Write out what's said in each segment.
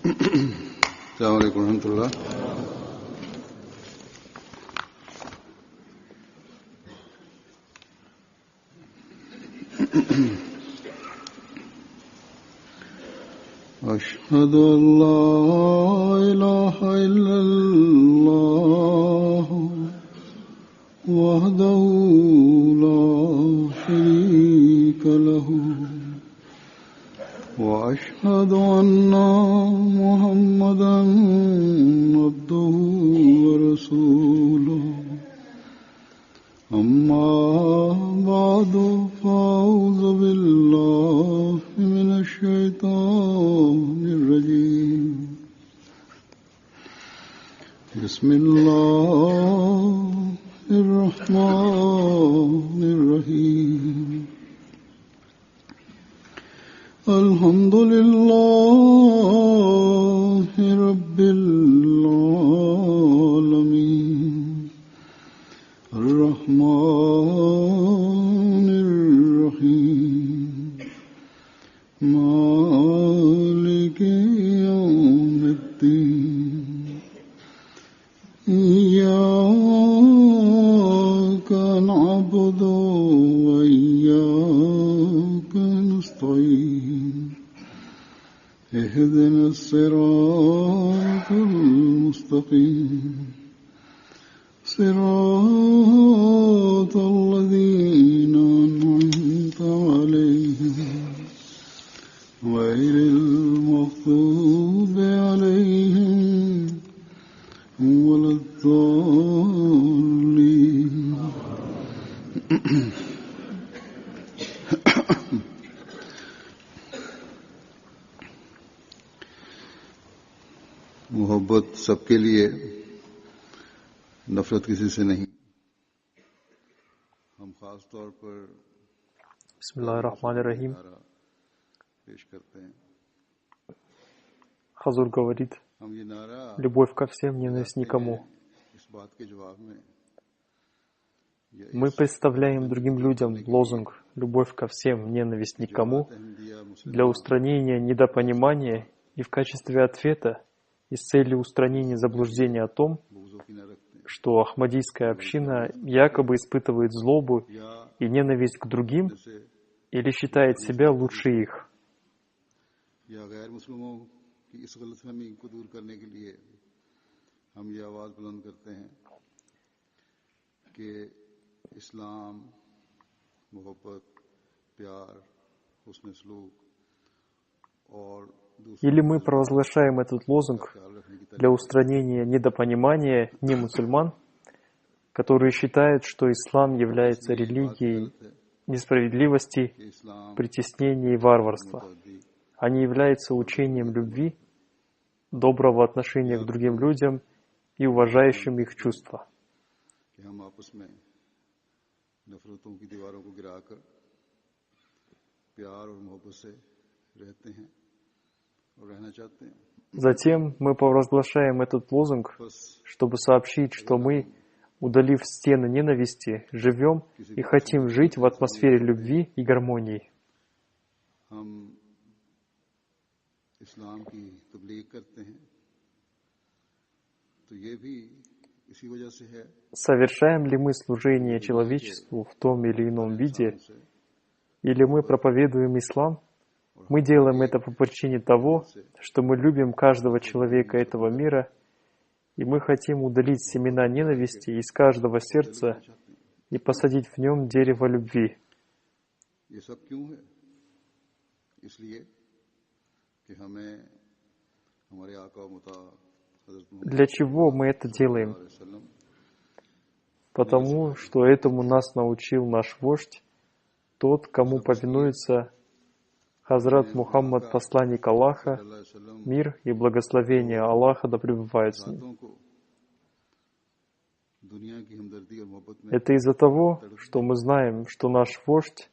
السلام عليكم ورحمة الله. أشهد أن لا إله إلا الله وحده لا شريك له وأشهد أن محمدا عبده ورسوله أما بعد فأعوذ بالله من الشيطان الرجيم بسم الله الرحمن الرحيم الحمد لله رب العالمين الرحمن الرحيم مالك يوم الدين إياك نعبد وإياك نستعين اهدنا الصراط المستقيم صراط الذين أنعمت عليهم غير المغضوب عليهم ولا الضالين. मोहब्बत सबके लिए, नफरत किसी से नहीं. हम खास तौर पर Бисмиллахир-рахманир-рахим. पेश करते हैं. Хазур говорит: हम ये नारा любовь ко всем, ненависть никому. इस बात के जवाब में Мы представляем другим людям лозунг «Любовь ко всем, ненависть никому» для устранения недопонимания и в качестве ответа и с целью устранения заблуждения о том, что ахмадийская община якобы испытывает злобу и ненависть к другим или считает себя лучше их. Или мы провозглашаем этот лозунг для устранения недопонимания немусульман, которые считают, что ислам является религией несправедливости, притеснения и варварства, а не является учением любви, доброго отношения к другим людям и уважающим их чувства. Затем мы провозглашаем этот лозунг, чтобы сообщить, что мы, удалив стены ненависти, живем и хотим жить в атмосфере любви и гармонии. Совершаем ли мы служение человечеству в том или ином виде, или мы проповедуем ислам? Мы делаем это по причине того, что мы любим каждого человека этого мира, и мы хотим удалить семена ненависти из каждого сердца и посадить в нем дерево любви. Для чего мы это делаем? Потому что этому нас научил наш вождь, тот, кому повинуется Хазрат Мухаммад, посланник Аллаха, мир и благословение Аллаха да пребывает с ним. Это из-за того, что мы знаем, что наш вождь,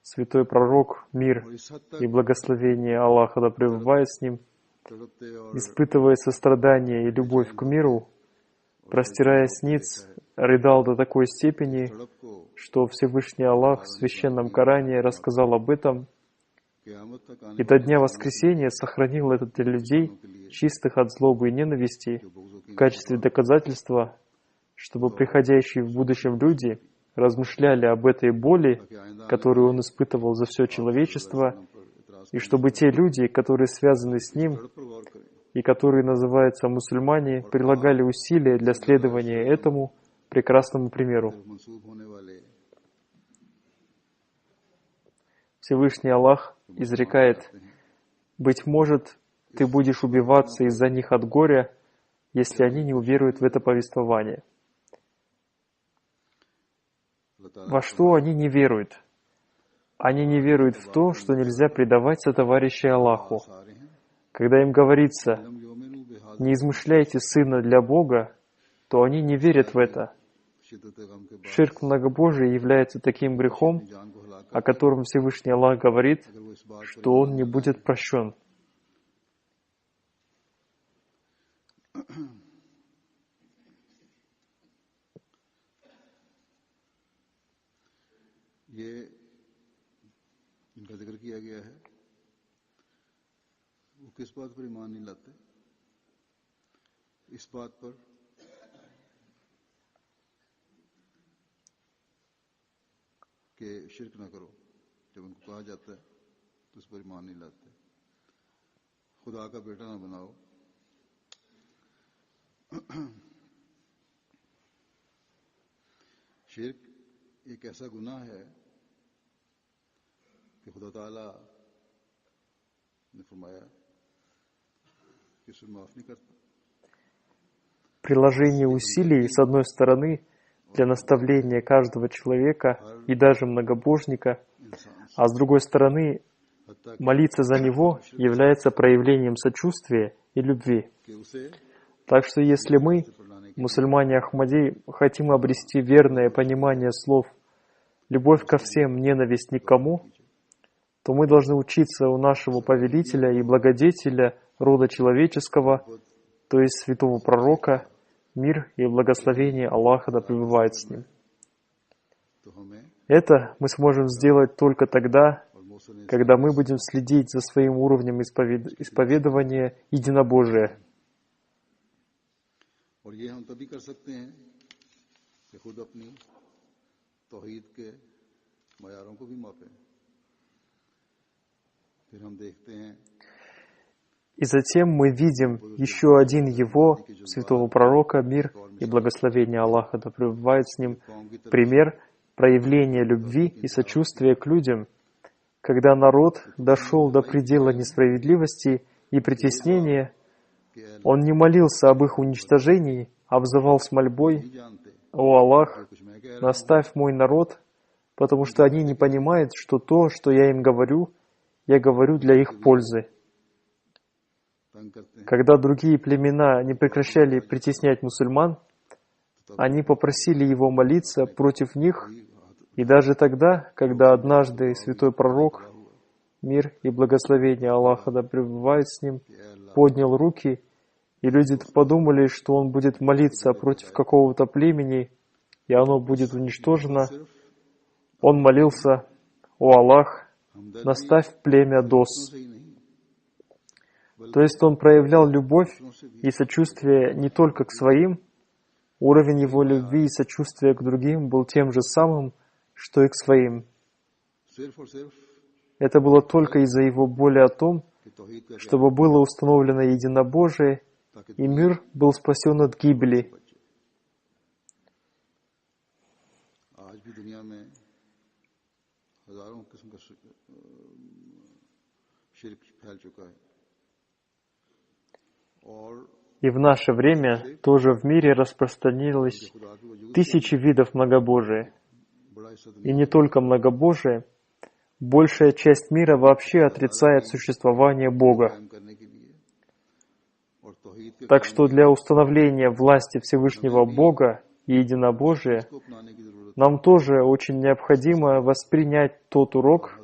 святой пророк, мир и благословение Аллаха да пребывает с ним, испытывая сострадание и любовь к миру, простираясь ниц, рыдал до такой степени, что Всевышний Аллах в Священном Коране рассказал об этом и до дня воскресения сохранил это для людей, чистых от злобы и ненависти, в качестве доказательства, чтобы приходящие в будущем люди размышляли об этой боли, которую он испытывал за все человечество, и чтобы те люди, которые связаны с ним и которые называются мусульмане, прилагали усилия для следования этому прекрасному примеру. Всевышний Аллах изрекает: «Быть может, ты будешь убиваться из-за них от горя, если они не уверуют в это повествование». Во что они не веруют? Они не веруют в то, что нельзя предавать сотоварищей Аллаху. Когда им говорится: «Не измышляйте сына для Бога», то они не верят в это. Ширк многобожия является таким грехом, о котором Всевышний Аллах говорит, что он не будет прощен. इनका जिक्र किया गया है, वो किस बात पर ईमान नहीं लाते? इस बात पर कि शिर्क ना करो। जब उनको कहा जाता है तो उस पर ईमान नहीं लाते। खुदा का बेटा ना बनाओ। शिर्क एक ऐसा गुनाह है कि खुदा ताला ने फरमाया कि उसे माफ नहीं करता। Приложение усилий, с одной стороны, для наставления каждого человека и даже многобожника, а с другой стороны, молиться за него является проявлением сочувствия и любви. Так что если мы, мусульмане Ахмади, хотим обрести верное понимание слов «любовь ко всем, ненависть никому», то мы должны учиться у нашего повелителя и благодетеля рода человеческого, то есть святого пророка, мир и благословение Аллаха да пребывает с ним. Это мы сможем сделать только тогда, когда мы будем следить за своим уровнем исповедования единобожия. И затем мы видим еще один его, святого пророка, мир и благословение Аллаха да пребывает с ним, пример проявления любви и сочувствия к людям, когда народ дошел до предела несправедливости и притеснения. Он не молился об их уничтожении, а взывал с мольбой: «О Аллах, наставь мой народ, потому что они не понимают, что то, что я им говорю, я говорю для их пользы». Когда другие племена не прекращали притеснять мусульман, они попросили его молиться против них, и даже тогда, когда однажды святой пророк, мир и благословение Аллаха да пребывает с ним, поднял руки, и люди подумали, что он будет молиться против какого-то племени, и оно будет уничтожено, он молился: «О Аллах, наставь племя Дос». То есть он проявлял любовь и сочувствие не только к своим, уровень его любви и сочувствия к другим был тем же самым, что и к своим. Это было только из-за его боли о том, чтобы было установлено единобожие, и мир был спасен от гибели. И в наше время тоже в мире распространилось тысячи видов многобожия. И не только многобожие, большая часть мира вообще отрицает существование Бога. Так что для установления власти Всевышнего Бога и единобожия нам тоже очень необходимо воспринять тот урок,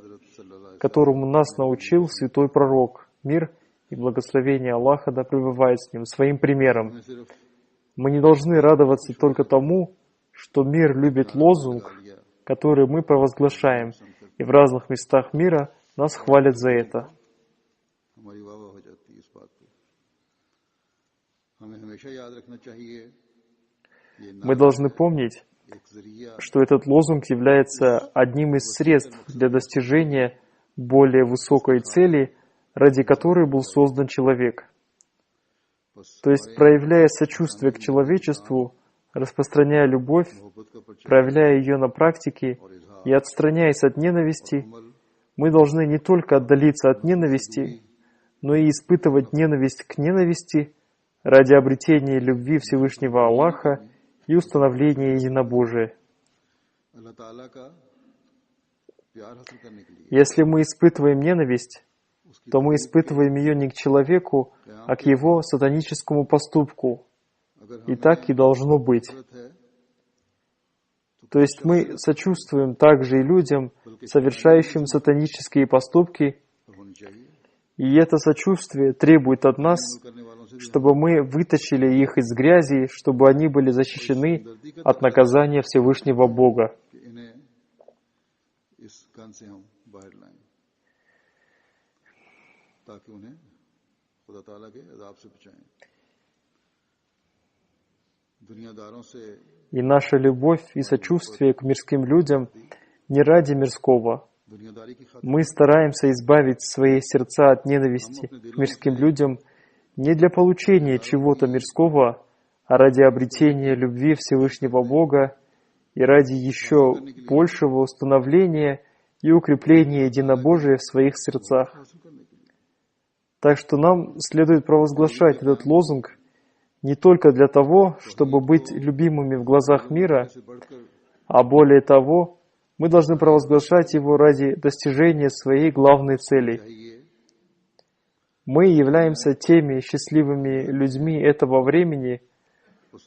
которому нас научил святой пророк, мир и благословение Аллаха да пребывает с ним, своим примером. Мы не должны радоваться только тому, что мир любит лозунг, который мы провозглашаем, и в разных местах мира нас хвалят за это. हमारी वाह वाह हो जाती है इस बात पे। हमें हमेशा याद रखना चाहिए ये Мы नारा должны помнить, एक जरिया что этот лозунг является одним из средств для достижения более высокой цели, ради которой был создан человек. बस То есть, проявляя сочувствие к человечеству, распространяя любовь, मोहब्बत का प्रचार проявляя ее на практике और इजहार и отстраняясь от ненависти, अमल мы должны не только отдалиться от ненависти, но и испытывать ненависть к ненависти ради обретения любви Всевышнего Аллаха и установления единобожия. अल्लाह ताला का प्यार हासिल करने के लिए Если мы испытываем ненависть, उसकी то мы испытываем ее не к человеку, а к его сатаническому поступку. अगर И так и должно быть. जरूरत है То есть мы сочувствуем также и людям, совершающим сатанические поступки, तो होनी चाहिए и это сочувствие требует от нас, करने वालों से भी чтобы мы вытащили их из грязи, чтобы они были защищены от наказания Всевышнего Бога. कि इन्हें इस कान से हम बाहर लाएं ताकि उन्हें खुदा ताला के अजाब से बचाएं। दुनियादारों से И наша любовь и сочувствие к мирским людям не ради мирского. दुनियादारी की खातिर Мы стараемся избавить свои сердца от ненависти к мирским людям не для получения чего-то мирского, а ради обретения любви Всевышнего Бога и ради еще большего установления и укрепления единобожия в своих сердцах. हासिल करने के लिए Так что нам следует провозглашать этот лозунг не только для того, чтобы быть любимыми в глазах мира, से बढ़कर а более того, мы должны провозглашать его ради достижения своей главной цели. चाहिए Мы являемся теми счастливыми людьми этого времени,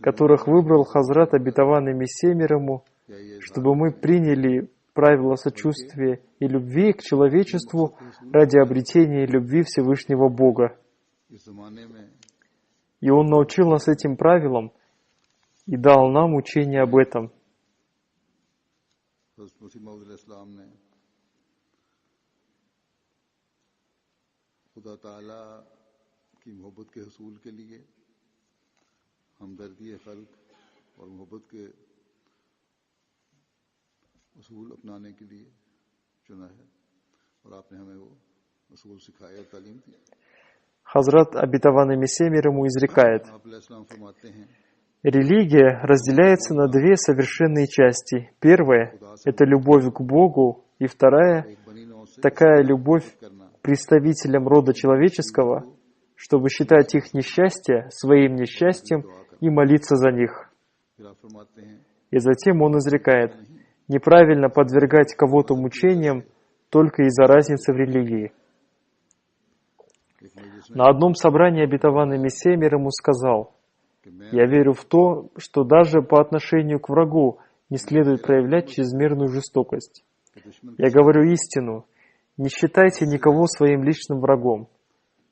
которых выбрал Хазрат обетованный Мессия мир ему, या ये чтобы мы приняли правила сочувствия и любви к человечеству ради обретения любви Всевышнего Бога. इस जमाने में И Он научил нас этим правилам и дал нам учение об этом. हज़रत मसीह मौऊद अलैहिस्सलाम ने खुदा ताला की मोहब्बत के हसूल के लिए हमदर्दी खल्क और मोहब्बत के असूल अपनाने के लिए चुना है और आपने हमें वो असूल सिखाए और तालीम दी। Хазрат обетованный Мессия мир ему изрекает: आप अलैहिस्सलाम फरमाते हैं религия разделяется на две совершенные части. Первая — это любовь к Богу, и вторая एक बनी नौ से — такая любовь करना к представителям рода человеческого, чтобы считать их несчастье своим несчастьем и молиться за них. फिर आप फरमाते हैं И затем он изрекает: неправильно подвергать кого-то мучениям только из-за разницы в религии. एक मजलिस में На одном собрании обетованный Мессия мир ему сказал: कि मैं «Я верю в то, что даже по отношению к врагу не следует проявлять чрезмерную жестокость. कि दुश्मन Я говорю истину, не считайте никого своим личным врагом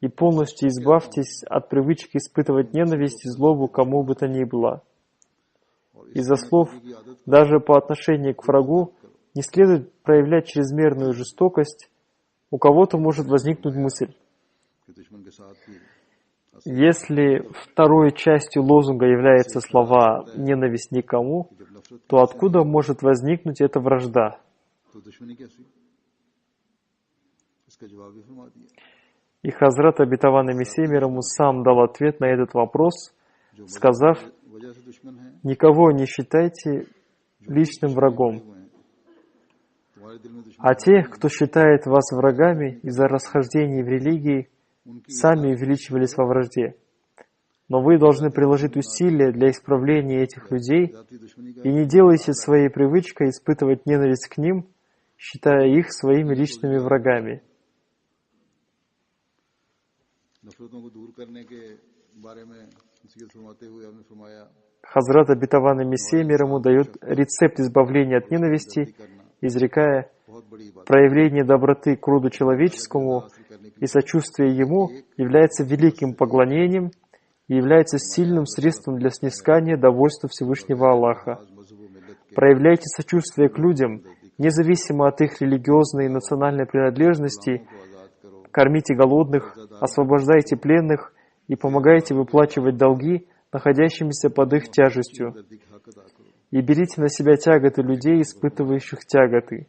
и полностью избавьтесь от привычки испытывать ненависть и злобу кому бы то ни было. Из-за слов даже по отношению к врагу не следует проявлять чрезмерную жестокость. У кого-то может возникнуть мысль: कि दुश्मन के साथ भी если второй частью лозунга являются слова «ненависть никому», जब नफरत то откуда может возникнуть эта вражда? तो दुश्मनी कैसी इसका जवाब भी फरमा दिया И Хазрат обетованный Мессия мир ему сам дал ответ на этот вопрос, जो сказав: वजह से दुश्मन है никого не считайте личным врагом, वो हैं तुम्हारे दिल में दुश्मन а те, кто считает вас врагами из-за расхождений в религии, сами увеличивались во вражде. Но вы должны приложить усилия для исправления этих людей जाती दुश्मनी का и не делайте своей привычкой испытывать ненависть к ним, считая их своими личными врагами. नफरतों को दूर करने के बारे में नसीहत फरमाते हुए आपने फरमाया Хазрат обетованный Мессия мир ему дает рецепт избавления от ненависти, करना изрекая: बहुत बड़ी बात проявление доброты к роду человеческому и сочувствие ему является великим поклонением и является сильным средством для снискания довольства Всевышнего Аллаха. मजहब व मिल्लत के Проявляйте сочувствие к людям независимо от их религиозной и национальной принадлежности, кормите голодных, освобождайте пленных и помогайте выплачивать долги, находящимися под их тяжестью. И берите на себя тяготы людей, испытывающих тяготы.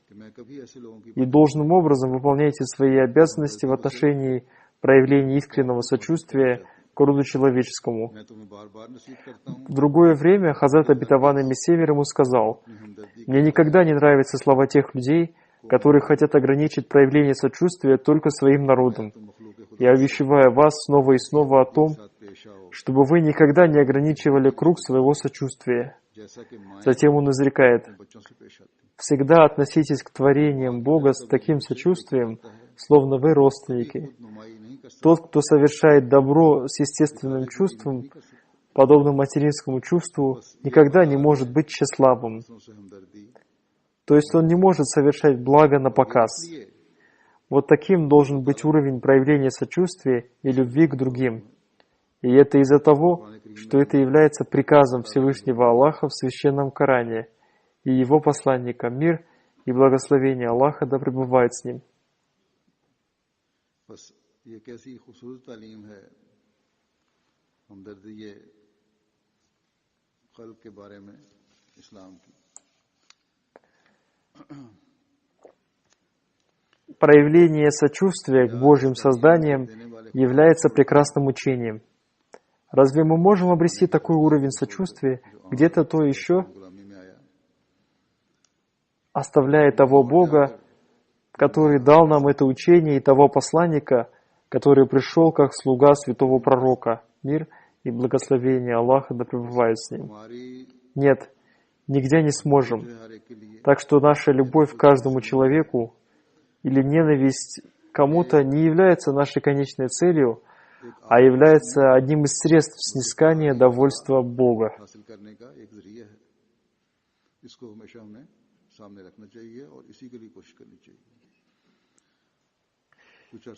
И должным образом выполняйте свои обязанности в отношении проявления искреннего сочувствия к роду человеческому. В другое время Хазрат Обетованный Мессия мир ему сказал: «Мне никогда не нравятся слова тех людей, которые хотят ограничить проявление сочувствия только своим народом. Я увещеваю вас снова и снова о том, чтобы вы никогда не ограничивали круг своего сочувствия». Затем он изрекает: «Всегда относитесь к творениям Бога с таким сочувствием, словно вы родственники. Тот, кто совершает добро с естественным чувством, подобно материнскому чувству, никогда не может быть тщеславным». То есть он не может совершать благо на показ. Вот таким должен быть уровень проявления сочувствия и любви к другим. И это из-за того, что это является приказом Всевышнего Аллаха в Священном Коране и Его посланника, мир и благословение Аллаха да пребывает с ним. Проявление сочувствия к Божьим созданиям является прекрасным учением. Разве мы можем обрести такой уровень сочувствия где-то то еще, оставляя того Бога, который дал нам это учение, и того посланника, который пришел как слуга святого пророка, мир и благословение Аллаха да пребывает с ним? Нет, нигде не сможем. Так что наша любовь к каждому человеку или ненависть к кому-то не является нашей конечной целью, а является одним из средств снискания довольства Бога.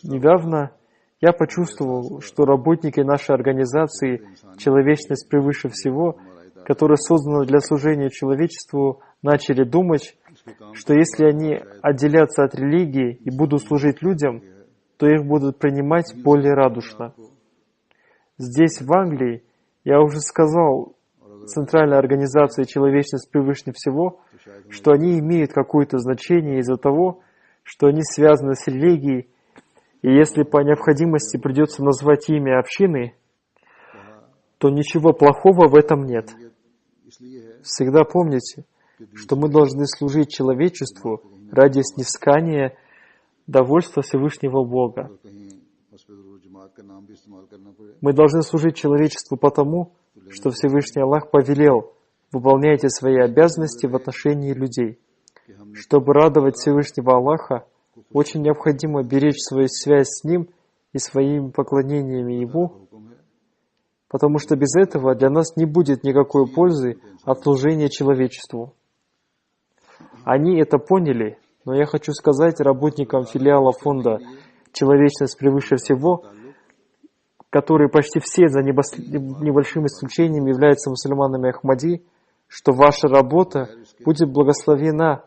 Недавно я почувствовал, что работники нашей организации «Человечность превыше всего», которая создана для служения человечеству, начали думать, что если они отделятся от религии и будут служить людям, то их будут принимать более радушно. Здесь, в Англии, я уже сказал Центральной организации «Человечность превыше всего», что они имеют какое-то значение из-за того, что они связаны с религией, и если по необходимости придется назвать имя общины, то ничего плохого в этом нет. Всегда помните, что мы должны служить человечеству ради снискания довольства Всевышнего Бога. Мы должны служить человечеству потому, что Всевышний Аллах повелел: выполняйте свои обязанности в отношении людей. Чтобы радовать Всевышнего Аллаха, очень необходимо беречь свою связь с Ним и своими поклонениями Ему, потому что без этого для нас не будет никакой пользы от служения человечеству. Они это поняли, но я хочу сказать работникам филиала фонда «Человечность превыше всего», которые почти все, за небольшим исключением, являются мусульманами Ахмади, что ваша работа будет благословена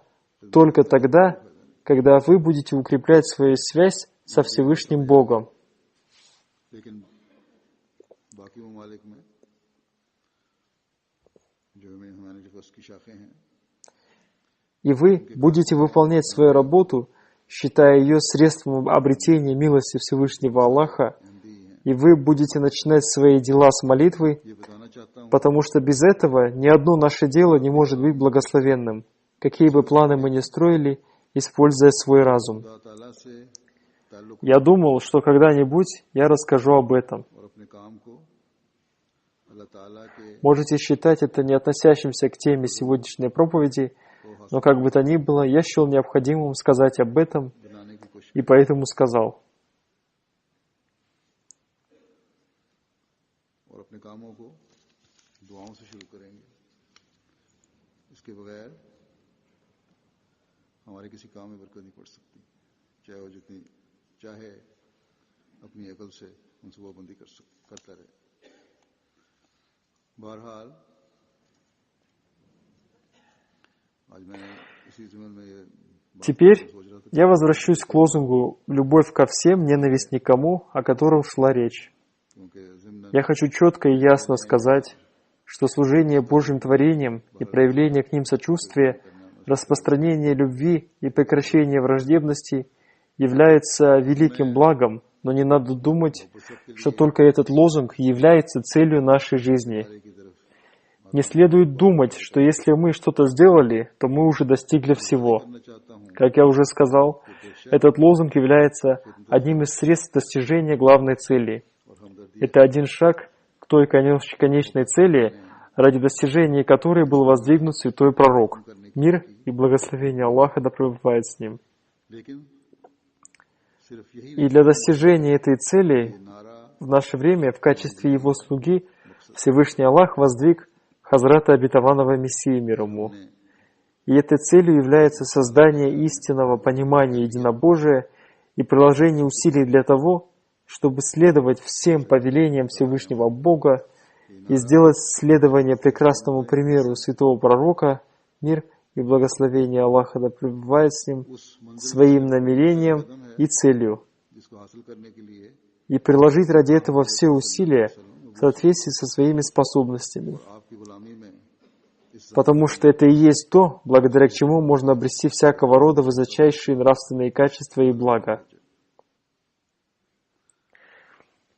только тогда, когда вы будете укреплять свою связь со Всевышним Богом. И вы будете выполнять свою работу, считая ее средством обретения милости Всевышнего Аллаха, и вы будете начинать свои дела с молитвы, потому что без этого ни одно наше дело не может быть благословенным, какие бы планы мы ни строили, используя свой разум. Я думал, что когда-нибудь я расскажу об этом. Можете считать это не относящимся к теме сегодняшней проповеди, но как бы то ни было, я счел необходимым сказать об этом, и поэтому сказал. Теперь я возвращусь к лозунгу «Любовь ко всем, ненависть никому», о котором шла речь. Я хочу четко и ясно сказать, что служение Божьим творениям и проявление к ним сочувствия, распространение любви и прекращение враждебности является великим благом, но не надо думать, что только этот лозунг является целью нашей жизни. Не следует думать, что если мы что-то сделали, то мы уже достигли всего. Как я уже сказал, этот лозунг является одним из средств достижения главной цели. Это один шаг к той конечной цели, ради достижения которой был воздвигнут святой пророк. Мир и благословение Аллаха да пребывает с ним. И для достижения этой цели в наше время в качестве его слуги Всевышний Аллах воздвиг Хазрата Обетованного Мессии мир ему. И этой целью является создание истинного понимания единобожия и приложение усилий для того, чтобы следовать всем повелениям Всевышнего Бога и сделать следование прекрасному примеру святого пророка, мир и благословение Аллаха да пребывает с ним, своим намерением и целью, и приложить ради этого все усилия в соответствии со своими способностями, потому что это и есть то, благодаря чему можно обрести всякого рода высочайшие нравственные качества и блага.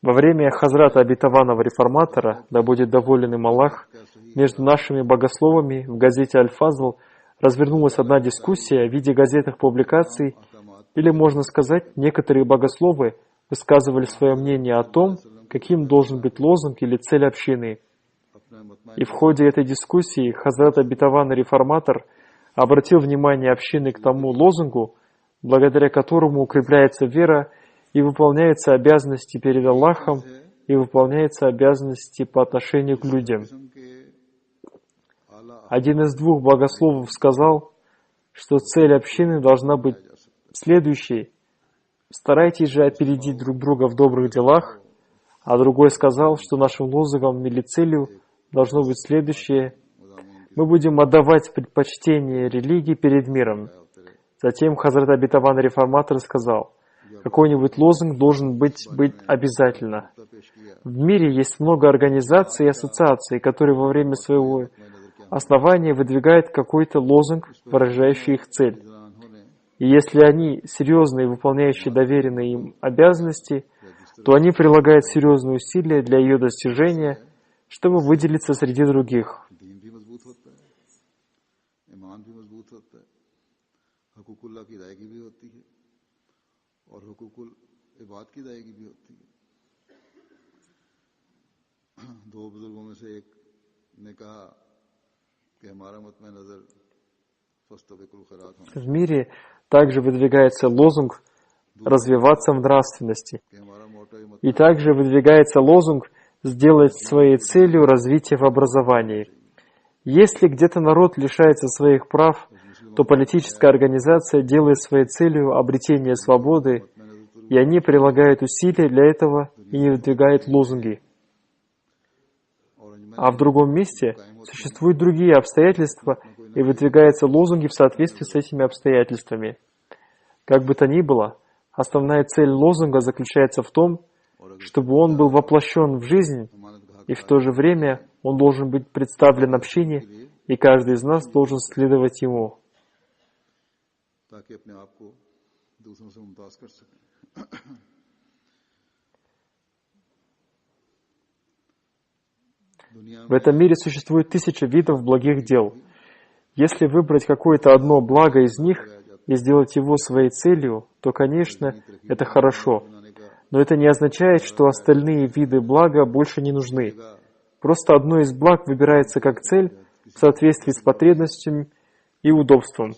Во время Хазрата Обетованного Реформатора, да будет доволен им Аллах, между нашими богословами в газете «Аль-Фазл» развернулась одна дискуссия в виде газетных публикаций, или, можно сказать, некоторые богословы высказывали свое мнение о том, каким должен быть лозунг или цель общины. И в ходе этой дискуссии Хазрат Обетованный Реформатор обратил внимание общины к тому лозунгу, благодаря которому укрепляется вера и выполняются обязанности перед Аллахом, и выполняются обязанности по отношению к людям. Один из двух богословов сказал, что цель общины должна быть следующей: старайтесь же опередить друг друга в добрых делах, а другой сказал, что нашим лозунгом или целью должно быть следующее: мы будем отдавать предпочтение религии перед миром. Затем Хазрат Обетованный Реформатор сказал, какой-нибудь лозунг должен быть обязательно. В мире есть много организаций и ассоциаций, которые во время своего основания выдвигают какой-то лозунг, выражающий их цель. И если они серьезные, выполняющие доверенные им обязанности, то они прилагают серьезные усилия для ее достижения, чтобы выделиться среди других. В мире также выдвигается лозунг развиваться в нравственности. И также выдвигается лозунг сделать своей целью развитие в образовании. Если где-то народ лишается своих прав, то политическая организация делает своей целью обретение свободы, и они прилагают усилия для этого и не выдвигают лозунги. А в другом месте существуют другие обстоятельства, и выдвигаются лозунги в соответствии с этими обстоятельствами. Как бы то ни было, основная цель лозунга заключается в том, чтобы он был воплощен в жизнь, и в то же время он должен быть представлен общине, и каждый из нас должен следовать ему. В этом мире существует 1000 видов благих дел. Если выбрать какое-то одно благо из них и сделать его своей целью, то, конечно, это хорошо. Но это не означает, что остальные виды блага больше не нужны. Просто одно из благ выбирается как цель в соответствии с потребностями и удобством.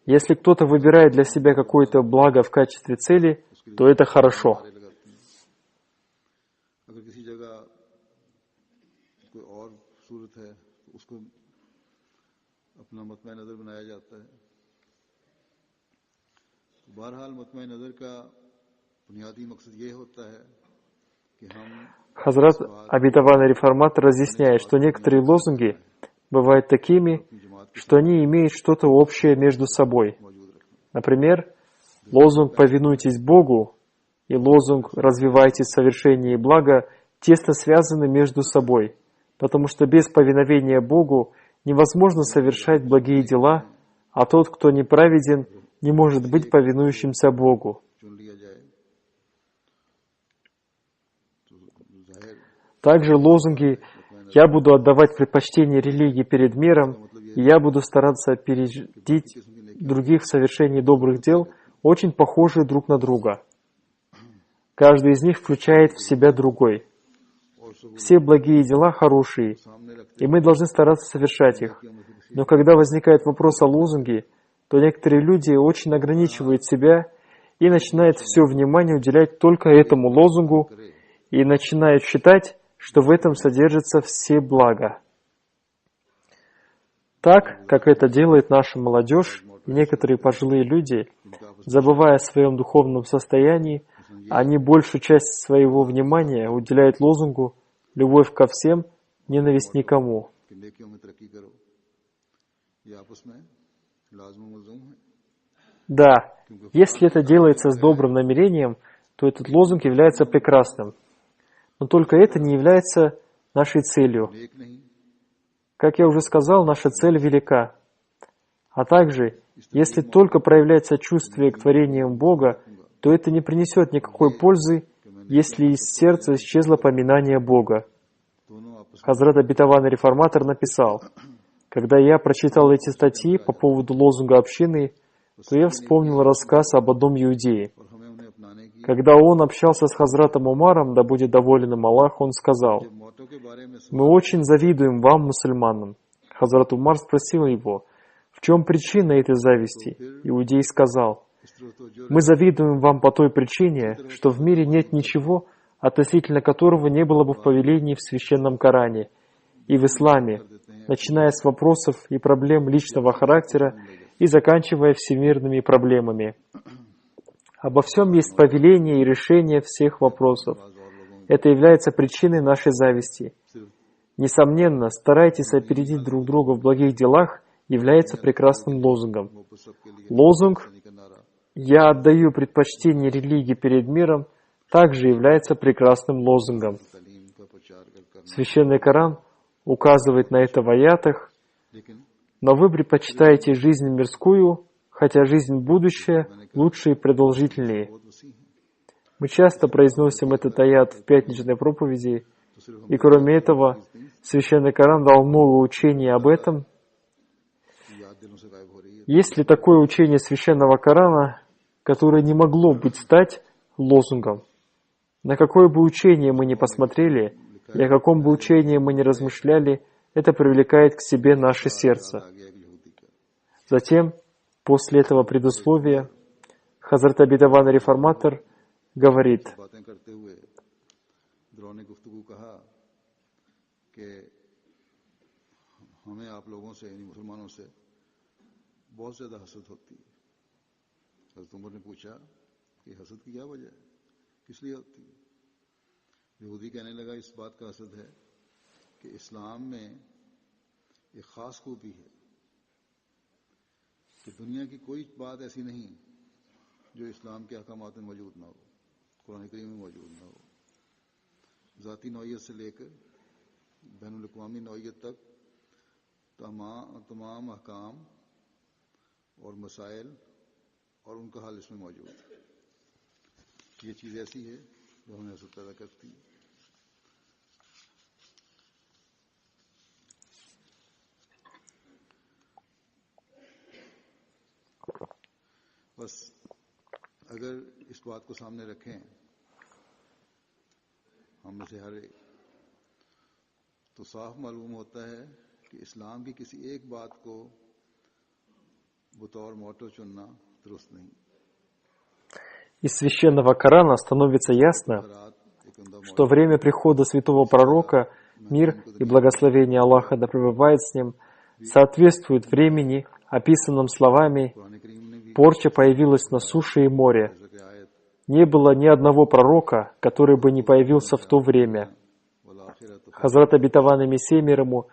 Если кто-то выбирает для себя какое-то благо в качестве цели, то это хорошо. Хазрат Обетованный Реформатор разъясняет, что некоторые лозунги бывают такими, что они имеют что-то общее между собой. Например, лозунг «Повинуйтесь Богу» и лозунг «Развивайтесь в совершении блага» тесно связаны между собой, потому что без повиновения Богу невозможно совершать благие дела, а тот, кто неправеден, не может быть повинующимся Богу. Также лозунги «Я буду отдавать предпочтение религии перед миром», и «Я буду стараться опередить других в совершении добрых дел» очень похожи друг на друга. Каждый из них включает в себя другой. Все благие дела хорошие, и мы должны стараться совершать их. Но когда возникает вопрос о лозунге, то некоторые люди очень ограничивают себя и начинают все внимание уделять только этому лозунгу и начинают считать, что в этом содержится все блага. Так, как это делает наша молодежь и некоторые пожилые люди, забывая о своем духовном состоянии, они большую часть своего внимания уделяют лозунгу «Любовь ко всем, ненависть никому». Да, если это делается с добрым намерением, то этот лозунг является прекрасным. Но только это не является нашей целью. Как я уже сказал, наша цель велика. А также, если только проявлять сочувствие к творениям Бога, то это не принесет никакой пользы, если из сердца исчезло поминание Бога. Хазрат Обетованный Реформатор написал: «Когда я прочитал эти статьи по поводу лозунга общины, то я вспомнил рассказ об одном иудее. Когда он общался с Хазратом Умаром, да будет доволен им Аллах, он сказал: «Мы очень завидуем вам, мусульманам». Хазрат Умар спросил его: «В чем причина этой зависти?» Иудей сказал: «Мы завидуем вам по той причине, что в мире нет ничего, относительно которого не было бы в повелении в священном Коране и в исламе, начиная с вопросов и проблем личного характера и заканчивая всемирными проблемами. Обо всем есть повеление и решение всех вопросов. Это является причиной нашей зависти. Несомненно, старайтесь опередить друг друга в благих делах» является прекрасным лозунгом. Лозунг «Я отдаю предпочтение религии перед миром» также является прекрасным лозунгом. Священный Коран указывает на это в аятах: «Но вы предпочитаете жизнь мирскую, хотя жизнь будущая лучше и продолжительнее». Мы часто произносим этот аят в пятничной проповеди, и кроме этого, Священный Коран дал много учений об этом. Есть ли такое учение Священного Корана, которое не могло быть стать лозунгом? На какое бы учение мы ни посмотрели, и о каком бы учении мы ни размышляли, это привлекает к себе наше сердце. Затем, после этого предусловия, Хазрат Обетованный Реформатор говорит: बहुत ज्यादा हसद होती है। हज़रत उमर ने पूछा कि हसद की क्या वजह है, किस लिए होती है? यहूदी कहने लगा इस बात का हसद है कि इस्लाम में एक खास खूबी है कि दुनिया की कोई बात ऐसी नहीं जो इस्लाम के अहकामात में मौजूद ना हो, कुरान करीम में मौजूद ना हो। ज़ाती नौइयत से लेकर बैनुल अक़वामी नौइयत तक तमाम अहकाम और मसाइल और उनका हाल इसमें मौजूद है। ये चीज़ ऐसी है जो हमें हसद पैदा करती है। बस अगर इस बात को सामने रखें हम में से हर एक, तो साफ मालूम होता है कि इस्लाम की किसी एक बात को बतौर मोटो चुनना दुरुस्त नहीं। Из Священного Корана становится ясно, что время прихода святого пророка, мир и благословение Аллаха да пребывает с ним, соответствует времени, описанным словами «Порча появилась на суше и море». Не было ни одного пророка, который бы не появился в то время. Хазрат Обетованный Мессия мир ему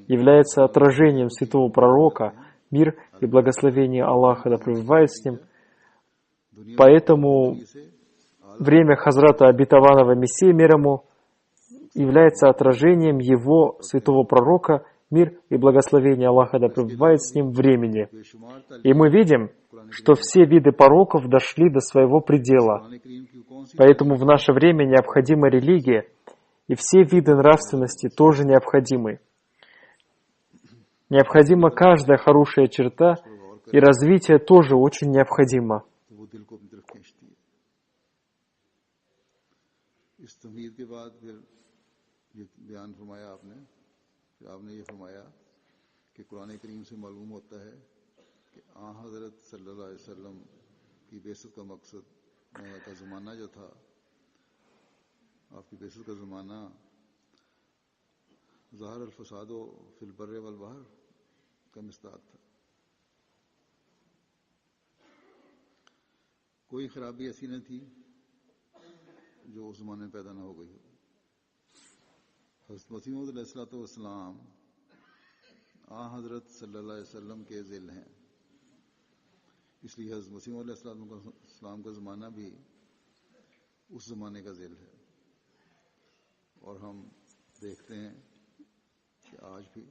является отражением святого пророка, мир и благословение Аллаха да пребывает с ним. Поэтому время Хазрата обетованного Мессии, мир ему, является отражением его святого пророка, мир и благословение Аллаха да пребывает с ним времени. И мы видим, что все виды пороков дошли до своего предела. Поэтому в наше время необходима религия, и все виды нравственности тоже необходимы. Необходима каждая хорошая черта, и развитие тоже очень необходимо. आपने ये फरमाया कि कुरान करीम से मालूम होता है कि हज़रत सल्लल्लाहु अलैहि वसल्लम की बेइज्जत का मकसद का ज़माना जो था, आपकी बेइज्जत का ज़माना ज़ाहिर अल-फसादो फिल बर्र वल बहर का मिस्ताक था। कोई खराबी ऐसी न थी जो उस ज़माने में पैदा न हो गई हो। हज़रत मसीह मौऊद अलैहिस्सलाम हज़रत सल्लल्लाहु अलैहि वसल्लम के ज़िल हैं, इसलिए हज़रत मसीह मौऊद अलैहिस्सलाम का ज़माना भी उस ज़माने का ज़िल है। और हम देखते हैं कि आज भी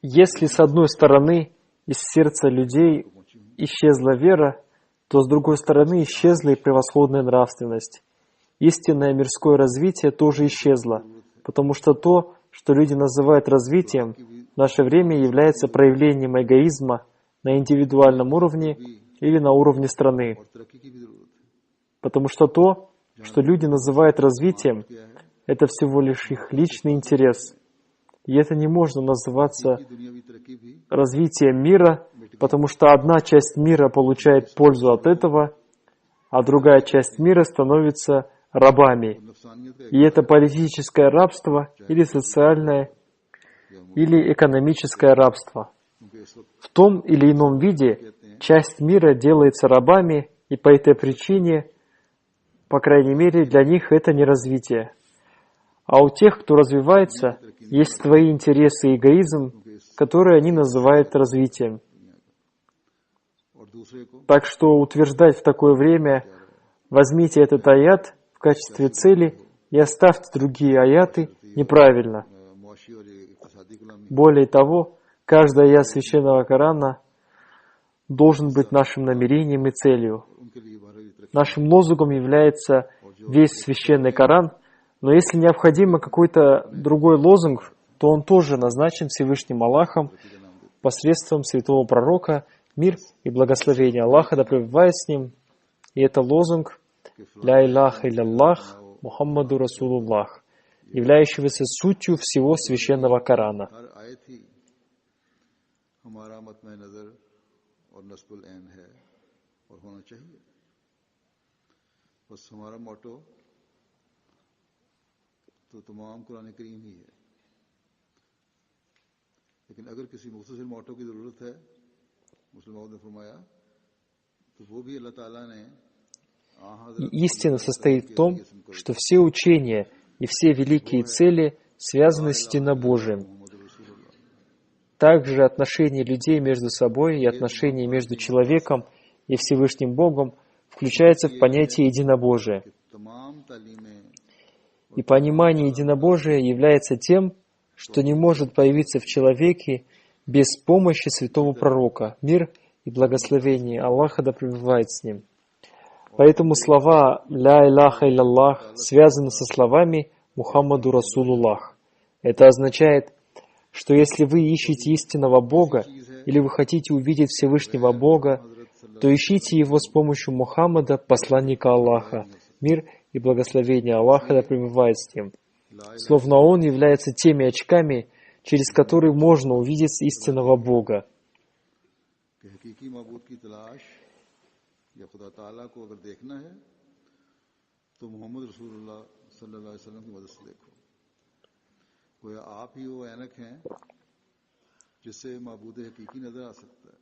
Если с одной стороны из сердца людей исчезла вера, то с другой стороны исчезла и превосходная нравственность. Истинное мирское развитие тоже исчезло, потому что то, что люди называют развитием, в наше время является проявлением эгоизма на индивидуальном уровне или на уровне страны. Потому что то, что люди называют развитием, это всего лишь их личный интерес. И это не можно называться развитием мира, потому что одна часть мира получает пользу от этого, а другая часть мира становится рабами. И это политическое рабство или социальное, или экономическое рабство. В том или ином виде часть мира делается рабами, и по этой причине, по крайней мере, для них это не развитие. А у тех, кто развивается, есть свои интересы и эгоизм, которые они называют развитием. Так что утверждать в такое время «возьмите этот аят в качестве цели и оставьте другие аяты» неправильно. Более того, каждый аят Священного Корана должен быть нашим намерением и целью. Нашим лозунгом является весь Священный Коран, но если необходимо какой-то другой лозунг, то он тоже назначен Всевышним Аллахом посредством святого пророка, мир и благословение Аллаха да пребывает с ним. И это лозунг «Ля илляхаилляллах Мухаммаду Расулуллах», являющегося сутью всего Священного Корана. तो तमाम कुरान करीम ही है। लेकिन अगर किसी मुख्तसर मोटो की ज़रूरत है, मुस्लिम ने फरमाया, तो वो भी अल्लाह ताला ने Истина состоит в том, что все учения и все великие цели связаны с единобожием. Также отношения людей между собой и отношения между человеком и Всевышним Богом включаются в понятие единобожия. И понимание единобожия является тем, что не может появиться в человеке без помощи святого пророка, мир и благословение Аллаха да пребывает с ним. Поэтому слова «Ля илляхаилляллах» связаны со словами «Мухаммаду Расулуллах». Это означает, что если вы ищете истинного Бога или вы хотите увидеть Всевышнего Бога, то ищите Его с помощью Мухаммада, посланника Аллаха, мир и благословение Аллаха да пребывает с ним. Словно Он является теми очками, через которые можно увидеть истинного Бога. या खुदा ताला को अगर देखना है तो मोहम्मद रसूलुल्लाह सल्लल्लाहु अलैहि वसल्लम की मदद से देखो। गोया आप ही वो ऐनक हैं जिससे माबूद हकीकी नजर आ सकता है।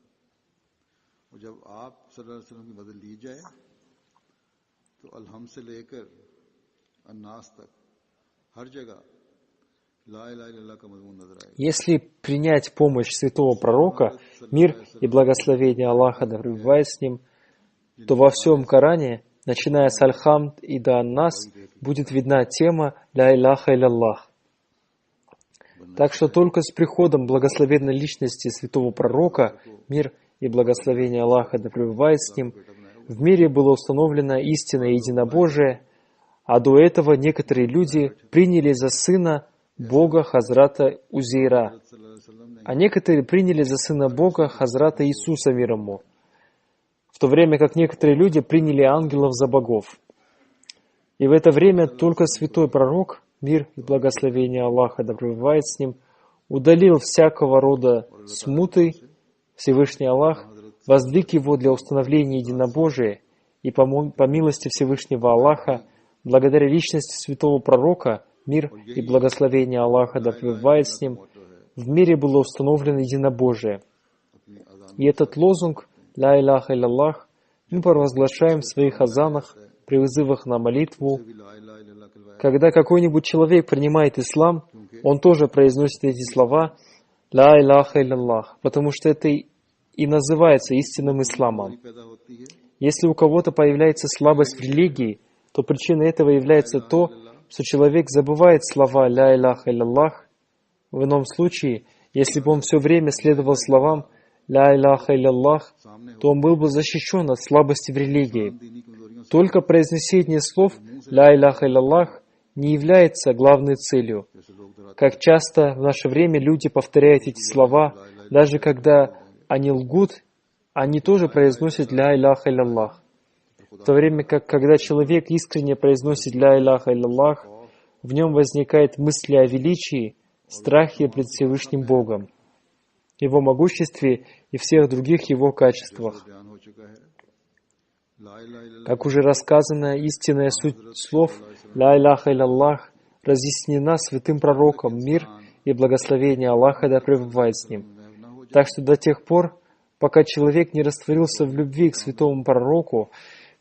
और जब आप सल्लल्लाहु अलैहि वसल्लम की मदद ली जाए तो अलहम से लेकर अन्नास तक हर जगह Если принять помощь святого пророка, мир и благословение Аллаха, да пребывает с ним, то во всем Коране, начиная с Аль-Хамд и до Ан-Нас, будет видна тема «Ля иляха илlallah». Так что только с приходом благословенной личности святого пророка, мир и благословение Аллаха, да пребывает с ним, в мире было установлено истинное единобожие, а до этого некоторые люди приняли за сына Бога Хазрата Узейра, а некоторые приняли за сына Бога Хазрата Иисуса мир ему, в то время как некоторые люди приняли ангелов за богов. И в это время только святой пророк, мир и благословение Аллаха, да пребывает с ним, удалил всякого рода смуты. Всевышний Аллах воздвиг его для установления единобожия, и по милости Всевышнего Аллаха, благодаря личности святого пророка, мир и благословение Аллаха, да пребывает с ним, в мире было установлено единобожие. И этот лозунг «Ля иляха илlallah» мы провозглашаем в своих азанах, при вызывах на молитву. Когда какой-нибудь человек принимает ислам, он тоже произносит эти слова «Ля иляха илlallah», потому что это и называется истинным исламом. Если у кого-то появляется слабость в религии, то причиной этого является то, что человек забывает слова «Ля иляха илlallah». В ином случае, если бы он все время следовал словам «Ля иляха илlallah», то он был бы защищен от слабости в религии. Только произнесение слов «Ля иляха илlallah» не является главной целью. Как часто в наше время люди повторяют эти слова, даже когда они лгут, они тоже произносят «Ля иляха илlallah». В то время как, когда человек искренне произносит «Ля иляха илlallah», в нем возникает мысль о величии, страхе пред Всевышним Богом, Его могуществе и всех других Его качествах. Как уже рассказано, истинная суть слов «Ля иляха илlallah» разъяснена святым пророком, мир и благословение Аллаха да пребывает с ним. Так что до тех пор, пока человек не растворился в любви к святому пророку,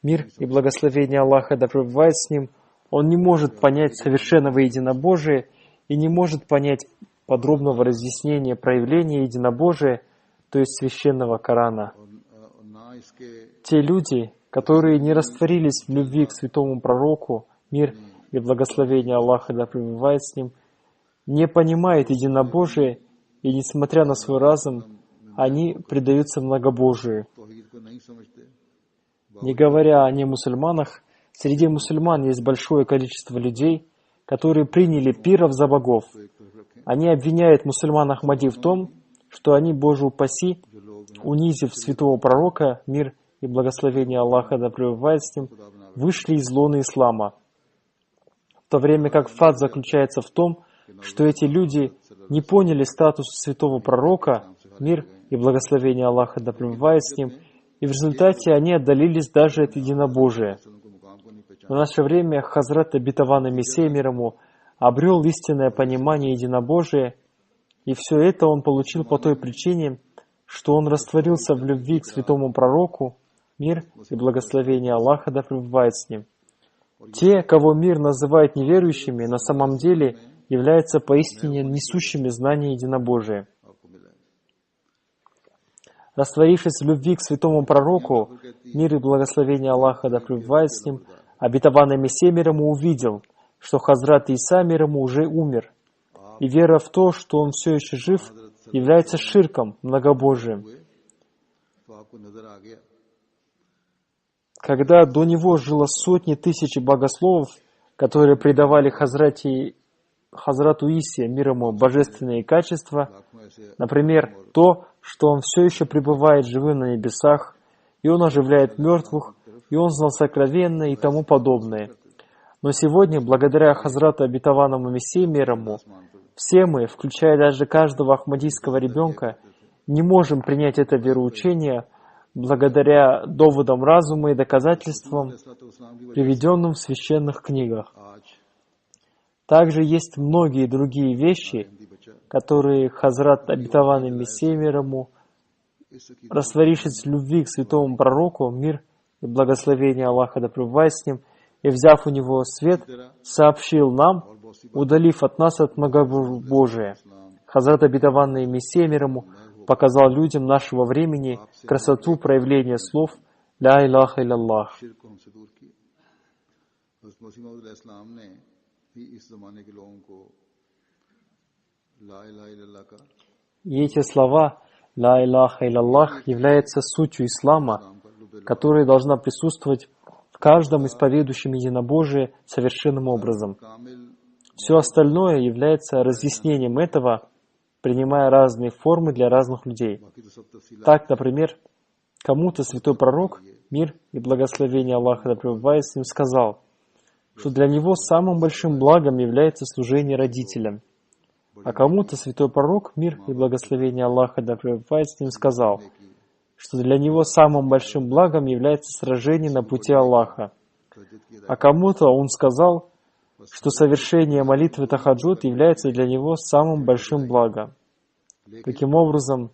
мир и благословение Аллаха да пребывает с ним, он не может понять совершенного единобожия и не может понять подробного разъяснения проявления единобожия, то есть священного Корана. Те люди, которые не растворились в любви к святому пророку, мир и благословение Аллаха да пребывает с ним, не понимают единобожие, и, несмотря на свой разум, они предаются многобожию. Не говоря о немусульманах, среди мусульман есть большое количество людей, которые приняли пиров за богов. Они обвиняют мусульман Ахмади в том, что они, Боже упаси, унизив святого пророка, мир и благословение Аллаха да пребывает с ним, вышли из лона ислама. В то время как факт заключается в том, что эти люди не поняли статус святого пророка, мир и благословение Аллаха да пребывает с ним, и в результате они отдалились даже от единобожия. В наше время Хазрат обетованный Мессия мир ему обрел истинное понимание единобожия, и все это он получил по той причине, что он растворился в любви к святому пророку, мир и благословение Аллаха да пребывает с ним. Те, кого мир называет неверующими, на самом деле являются поистине несущими знания единобожия. Растворившись в любви к святому пророку, мир и благословение Аллаха да пребывает с ним, обетованный Мессия мир ему увидел, что Хазрат Иса мир ему уже умер, и вера в то, что он все еще жив, является ширком, многобожием. Когда до него жило сотни тысяч богословов, которые придавали Хазрату Исе, мир ему, божественные качества, например, то, что он все еще пребывает живым на небесах, и он оживляет мертвых, и он знал сокровенное и тому подобное. Но сегодня, благодаря Хазрату обетованному Мессии мир ему, все мы, включая даже каждого ахмадийского ребенка, не можем принять это вероучение благодаря доводам разума и доказательствам, приведенным в священных книгах. Также есть многие другие вещи, которые Хазрат обетованный Мессия мир ему, растворившись в любви к святому пророку, мир и благословение Аллаха да пребывает с ним, и взяв у него свет, сообщил нам, удалив от нас от многобожия. Хазрат обетованный Мессия мир ему показал людям нашего времени красоту проявления слов «Ля илляха илlallah». И эти слова «Ля илляха илlallah» являются сутью ислама, которая должна присутствовать в каждом исповедующем единобожие совершенным образом. Все остальное является разъяснением этого, принимая разные формы для разных людей. Так, например, кому-то святой пророк, мир и благословение Аллаха да пребывает с ним, сказал, что для него самым большим благом является служение родителям. А кому-то святой пророк, мир и благословение Аллаха да пребывает с ним, сказал, что для него самым большим благом является сражение на пути Аллаха. А кому-то он сказал, что совершение молитвы тахаджуд является для него самым большим благом. Таким образом,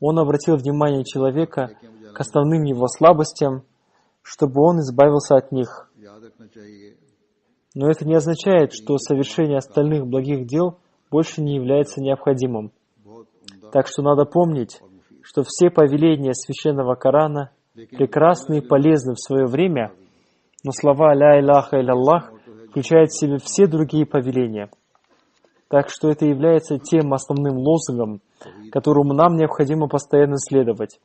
он обратил внимание человека к основным его слабостям, чтобы он избавился от них. Но это не означает, что совершение остальных благих дел больше не является необходимым. Так что надо помнить, что все повеления Священного Корана прекрасны и полезны в свое время, но слова «Ля илляха илlallah» включают в себя все другие повеления. Так что это является тем основным лозунгом, которому нам необходимо постоянно следовать.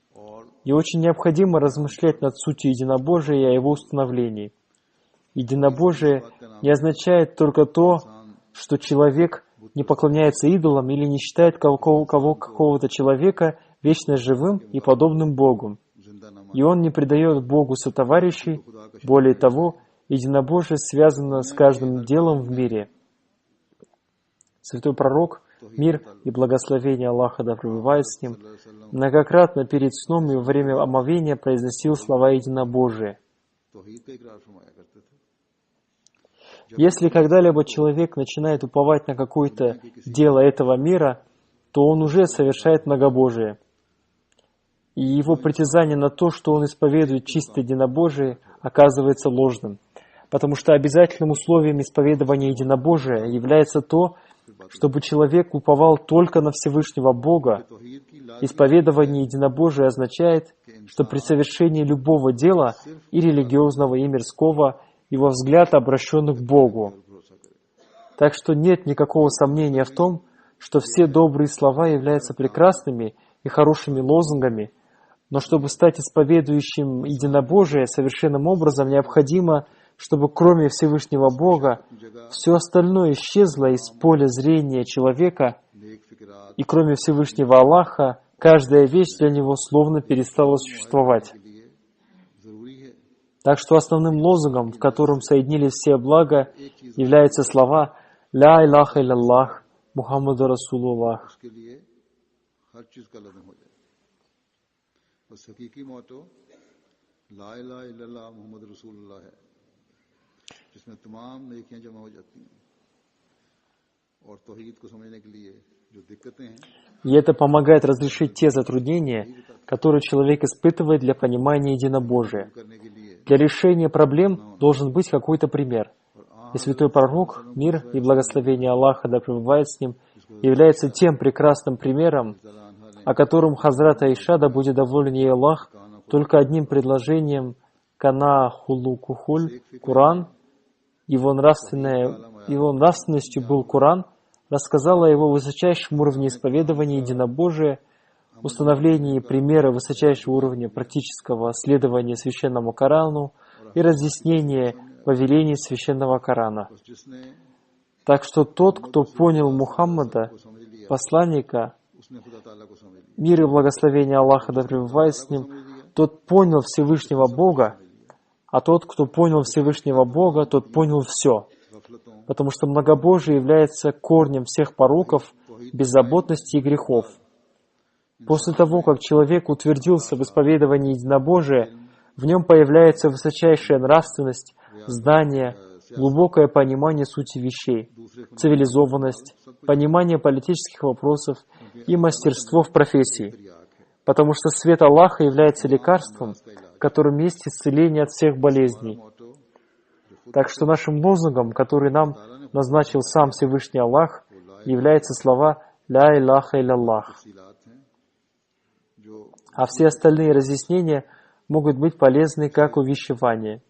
И очень необходимо размышлять над сутью единобожия и о его установлении. Единобожие не означает только то, что человек не поклоняется идолам или не считает какого-то человека вечно живым и подобным Богу. И он не предает Богу сотоварищей. Более того, единобожие связано с каждым делом в мире. Святой пророк, мир и благословение Аллаха да пребывает с ним, многократно перед сном и во время омовения произносил слова единобожия. Если когда-либо человек начинает уповать на какое-то дело этого мира, то он уже совершает многобожие. И его притязание на то, что он исповедует чистое единобожие, оказывается ложным. Потому что обязательным условием исповедования единобожия является то, чтобы человек уповал только на Всевышнего Бога. Исповедование единобожия означает, что при совершении любого дела, и религиозного, и мирского, его взгляд обращен к Богу. Так что нет никакого сомнения в том, что все добрые слова являются прекрасными и хорошими лозунгами, но чтобы стать исповедующим единобожие совершенным образом, необходимо, чтобы кроме Всевышнего Бога все остальное исчезло из поля зрения человека, и кроме Всевышнего Аллаха каждая вещь для него словно перестала существовать. Так что основным лозунгом, в котором соединились все блага, являются слова «Ля илляха илlallah, Мухаммаду Расулуллах». И это помогает разрешить те затруднения, которые человек испытывает для понимания единобожия. Для решения проблем должен быть какой-то пример. И святой пророк, мир и благословение Аллаха да пребывает с ним, является тем прекрасным примером, о котором Хазрат Аиша, да будет доволен ей Аллах, только одним предложением «Кана хулукухуль» Куран, его нравственностью был Куран, рассказала о его высочайшем уровне исповедования единобожия, установлении примера высочайшего уровня практического следования Священному Корану и разъяснения повелений Священного Корана. Так что тот, кто понял Мухаммада, посланника, мир и благословение Аллаха да пребывает с ним, тот понял Всевышнего Бога, а тот, кто понял Всевышнего Бога, тот понял все. Потому что многобожие является корнем всех пороков, беззаботности и грехов. После того, как человек утвердился в исповедовании единобожия, в нем появляется высочайшая нравственность, знание, глубокое понимание сути вещей, цивилизованность, понимание политических вопросов и мастерство в профессии. Потому что свет Аллаха является лекарством, в котором есть исцеление от всех болезней. Так что нашим лозунгом, который нам назначил сам Всевышний Аллах, являются слова «Ля илляха илlallah». А все остальные разъяснения могут быть полезны как увещевание.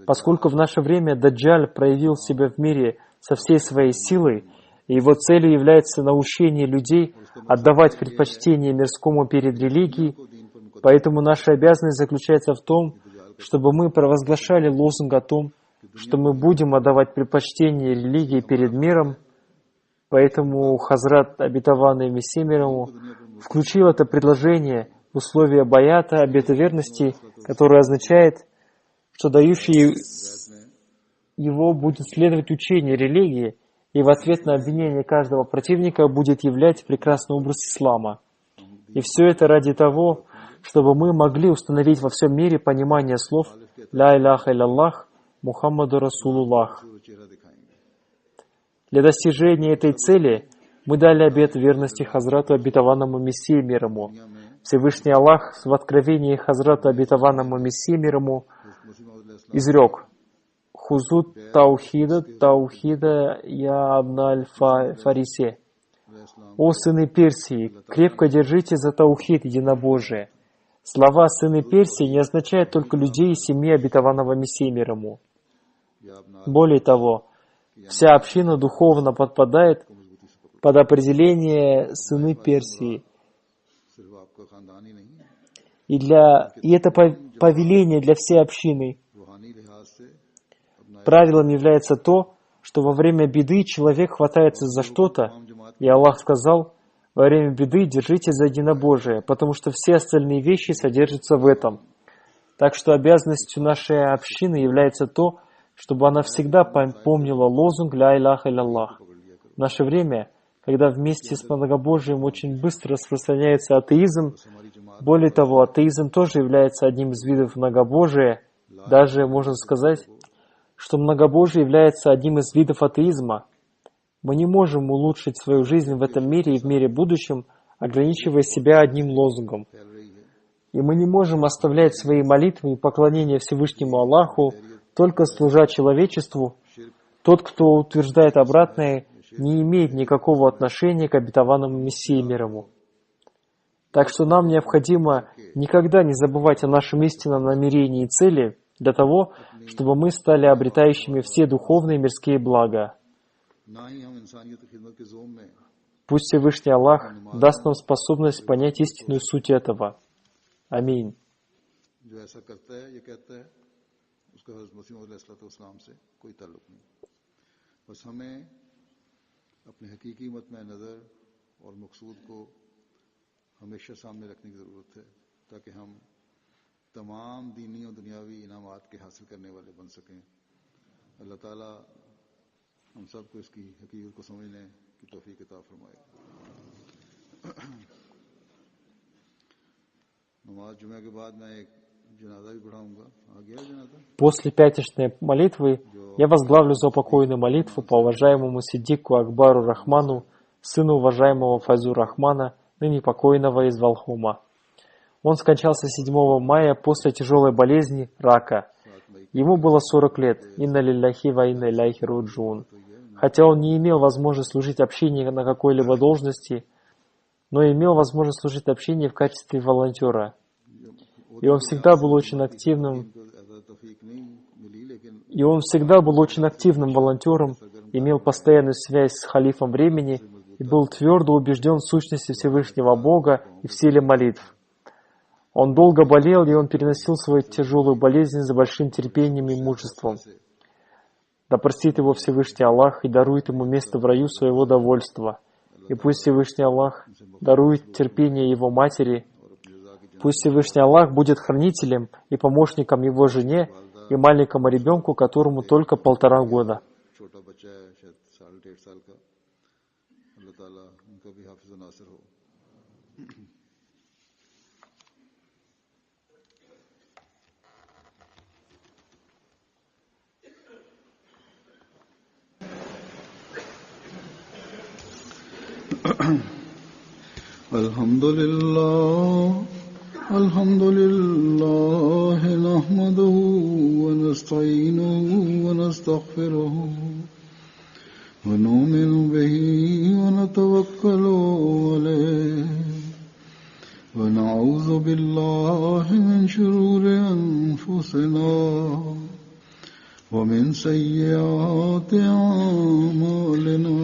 Поскольку в наше время Даджаль проявил себя в мире со всей своей силой, и его целью является научение людей отдавать предпочтение мирскому перед религией, поэтому наша обязанность заключается в том, чтобы мы провозглашали лозунг о том, что мы будем отдавать предпочтение религии перед миром. Поэтому Хазрат, обетованный Мессия мир ему, включил это предложение в условия баята, обета верности, которое означает, что дающий его будет следовать учению религии, и в ответ на обвинение каждого противника будет являть прекрасный образ ислама. И все это ради того, чтобы мы могли установить во всем мире понимание слов «Ля илляха илlallah, Мухаммаду Расулуллах». Для достижения этой цели мы дали обет верности Хазрату обетованному Мессии мир ему. Всевышний Аллах в откровении Хазрату обетованному Мессии мир ему изрек: «Хузут таухида я абналь фарисе». «О сыны Персии, крепко держите за таухид единобожие». Слова «сыны Персии» не означают только людей из семьи обетованного Мессии мир ему. Более того, вся община духовно подпадает под определение «сыны Персии». И это повеление для всей общины. Правилом является то, что во время беды человек хватается за что-то, и Аллах сказал: во время беды держите за единобожие, потому что все остальные вещи содержатся в этом. Так что обязанностью нашей общины является то, чтобы она всегда помнила лозунг «Ля илляха илlallah». В наше время, когда вместе с многобожием очень быстро распространяется атеизм, более того, атеизм тоже является одним из видов многобожия, даже можно сказать, что многобожие является одним из видов атеизма. Мы не можем улучшить свою жизнь в этом мире и в мире будущем, ограничивая себя одним лозунгом. И мы не можем оставлять свои молитвы и поклонения Всевышнему Аллаху, только служа человечеству. Тот, кто утверждает обратное, не имеет никакого отношения к обетованному Мессии мир ему. Так что нам необходимо никогда не забывать о нашем истинном намерении и цели для того, чтобы мы стали обретающими все духовные мирские блага. Пусть Всевышний Аллах даст нам способность понять истинную суть этого. Аминь. हमेशा सामने रखने की ज़रूरत है ताकि हम तमाम दीनी और दुनियावी इनामात के हासिल करने वाले बन सकें। अल्लाह ताला हम सबको इसकी हकीकत को समझने की तौफीक अता फरमाए। नमाज जुमे के बाद मैं एक जनाजा भी पढ़ाऊंगा। आ गया जनाजा? После пятничной молитвы я возглавлю заупокойную молитву по уважаемому Сиддику Акбару Рахману, сыну уважаемого Файзу Рахмана, ныне покойного из Валхума. Он скончался 7 мая после тяжелой болезни рака. Ему было 40 лет. Инна лилляхи ва инна иляйхи раджиун. Хотя он не имел возможности служить общине на какой-либо должности, но имел возможность служить общине в качестве волонтера. И он всегда был очень активным волонтером, имел постоянную связь с халифом времени и был твердо убежден в сущности Всевышнего Бога и в силе молитв. Он долго болел, и он переносил свою тяжелую болезнь с большим терпением и мужеством. Да простит его Всевышний Аллах и дарует ему место в раю своего довольства. И пусть Всевышний Аллах дарует терпение его матери. Пусть Всевышний Аллах будет хранителем и помощником его жене и маленькому ребенку, которому только 1,5 года. الحمد لله نحمده ونستعينه ونستغفره ونستغفره ونؤمن به ونتوكل عليه ونعوذ بالله من شرور أنفسنا ومن سيئات أعمالنا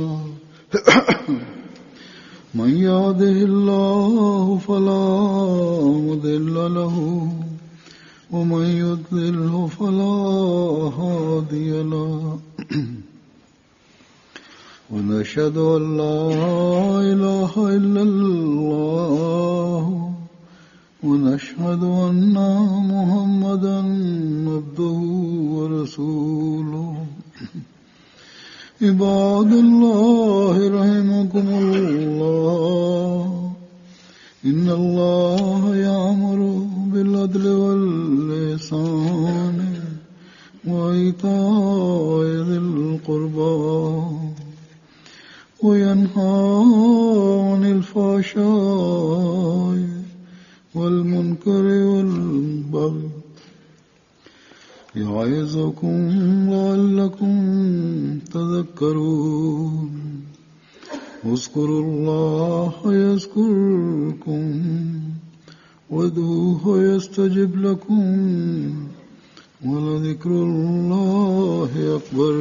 من يهده الله فلا مضل له ومن يضلله فلا هادي له ونشهد أن لا إله إلا الله ونشهد أن محمدا عبده ورسوله عباد الله رحمكم الله إن الله يأمر بالعدل والإحسان وإيتاء ذي القربى وينهى عن الفحشاء والمنكر والبغي يعظكم لعلكم تذكرون اذكروا الله يذكركم وادعوه يستجب لكم ولذكر الله أكبر